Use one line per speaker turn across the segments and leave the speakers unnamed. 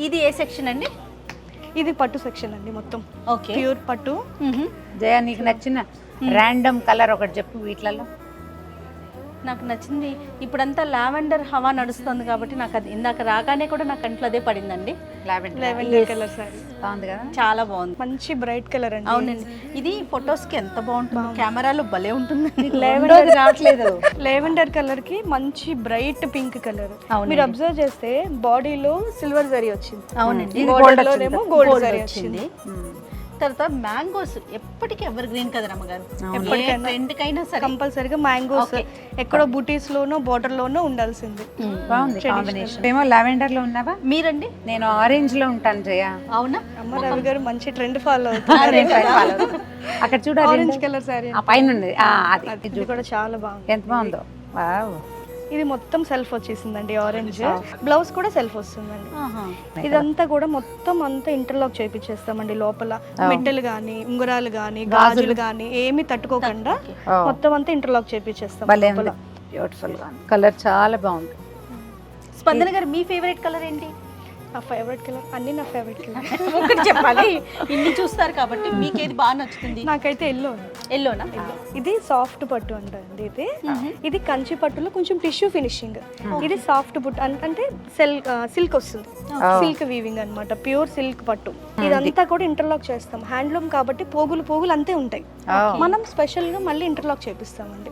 ఇది ఏ సెక్షన్ అండి?
ఇది పట్టు సెక్షన్ అండి, మొత్తం
ఓకే.
ప్యూర్ పట్టు.
జయ నీకు నచ్చిన ర్యాండమ్ కలర్ ఒకటి చెప్పు వీటిలలో.
నాకు నచ్చింది ఇప్పుడంతా లావెండర్ హవా నడుస్తుంది కాబట్టి నాకు అది ఇందాక రాగానే కూడా నా కంట్లో అదే పడిందండి.
లెవెండర్ కలర్ సారీ
బాగుంది కదా,
చాలా బాగుంది,
మంచి బ్రైట్ కలర్ అండి.
అవునండి. ఇది ఫొటోస్ కి ఎంత బాగుంటుంది, కెమెరాలో భలే ఉంటుంది.
లెవెండర్
రావట్లేదు.
లెవెండర్ కలర్ కి మంచి బ్రైట్ పింక్ కలర్. మీరు అబ్జర్వ్ చేస్తే బాడీలో సిల్వర్ జరీ వచ్చింది.
అవునండి,
బోర్డర్ లోనేమో గోల్డ్ జరీ వచ్చింది.
తర్వాత మ్యాంగోస్ ఎప్పటికీ ఎవర్ గ్రీన్ కదా రమ్మగారు, ఎప్పటికైనా ట్రెండ్కైనా సరే
కంపల్సరీగా మ్యాంగోస్ ఎక్కడో బూటీస్ లోనో బోర్డర్ లోనో ఉండాల్సింది.
బాగుంది కాంబినేషన్. ఏమో లావెండర్ లో ఉన్నావా?
మీరండి?
నేను ఆరెంజ్ లో ఉంటాను జయ.
అవునా?
అమ్మ రవి గారు మంచి ట్రెండ్ ఫాలో అవుతుంది.
అక్కడ చూడాలి,
ఆరెంజ్ కలర్ సారీ
ఆ పైన ఉంది. అది
ఇది కూడా చాలా బాగుంది.
ఎంత బాగుందో. వావ్,
ఇది మొత్తం సెల్ఫ్ వచ్చేసిందండి, ఆరెంజ్ బ్లౌజ్ కూడా సెల్ఫ్ వస్తుందండి.
ఆహా.
ఇదంతా కూడా మొత్తం అంతా ఇంటర్లాక్ చేపించేస్తామండి. లోపల మెట్టలు గానీ ఉంగరాలు గానీ గాజులు గానీ ఏమి తట్టుకోకుండా మొత్తం అంతా ఇంటర్లాక్ చేపించేస్తాం.
భలే ఉంది, బ్యూటిఫుల్ గా కలర్ చాలా బాగుంది.
స్పందన గారు మీ ఫేవరెట్ కలర్ ఏంటి?
నా ఫేవరెట్ కలర్ అన్ని నా ఫేవరెట్ కలర్.
ఒకటి చెప్పాలి, ఇన్ని చూస్తారు కాబట్టి మీకు ఏది బాగా నచ్చుతుంది?
నాకైతే ఎల్లో.
ఎల్లోనా?
ఇది సాఫ్ట్ పట్టు అంటండి. ఇది కంచి పట్టులో కొంచెం టిష్యూ ఫినిషింగ్. ఇది సాఫ్ట్ పట్టు అంటే సిల్క్ వస్తుంది, సిల్క్ వీవింగ్ అన్నమాట, ప్యూర్ సిల్క్ పట్టు. ఇదంతా కూడా ఇంటర్లాక్ చేస్తాం. హ్యాండ్లూమ్ కాబట్టి పోగులు పోగులు అంతే ఉంటాయి. మనం స్పెషల్ గా మళ్ళీ ఇంటర్లాక్ చేపిస్తామండి.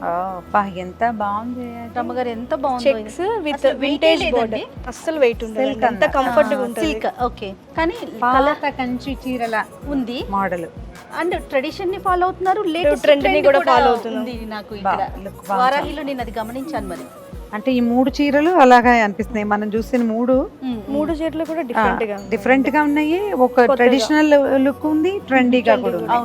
ఎంత బాగుంది
రమ్మగారు, ఎంత బాగుంది.
చెక్స్ విత్ వింటేజ్ బోర్డర్, అస్సలు వెయిట్ ఉండదు, ఎంత కంఫర్ట్ గా ఉంటుంది.
సిల్క్ ఓకే, కానీ
పాత కంచి చీరల
ఉంది
మోడల్.
అండ్ ట్రెడిషన్ ని ఫాలో అవుతున్నారు, లేటెస్ట్
ట్రెండ్ ని కూడా ఫాలో
ఉంది.
అవుతుంది.
నాకు ఇక్కడ వారాహిలో నేను అది గమనించాను. మరి
అంటే ఈ 3 చీరలు అలాగా అనిపిస్తున్నాయి. మనం చూసిన
3 చీరలు కూడా డిఫరెంట్ గా
ఉన్నాయి. ఒక ట్రెడిషనల్ లుక్ ఉంది, ట్రెండీగా కూడా ఉంది.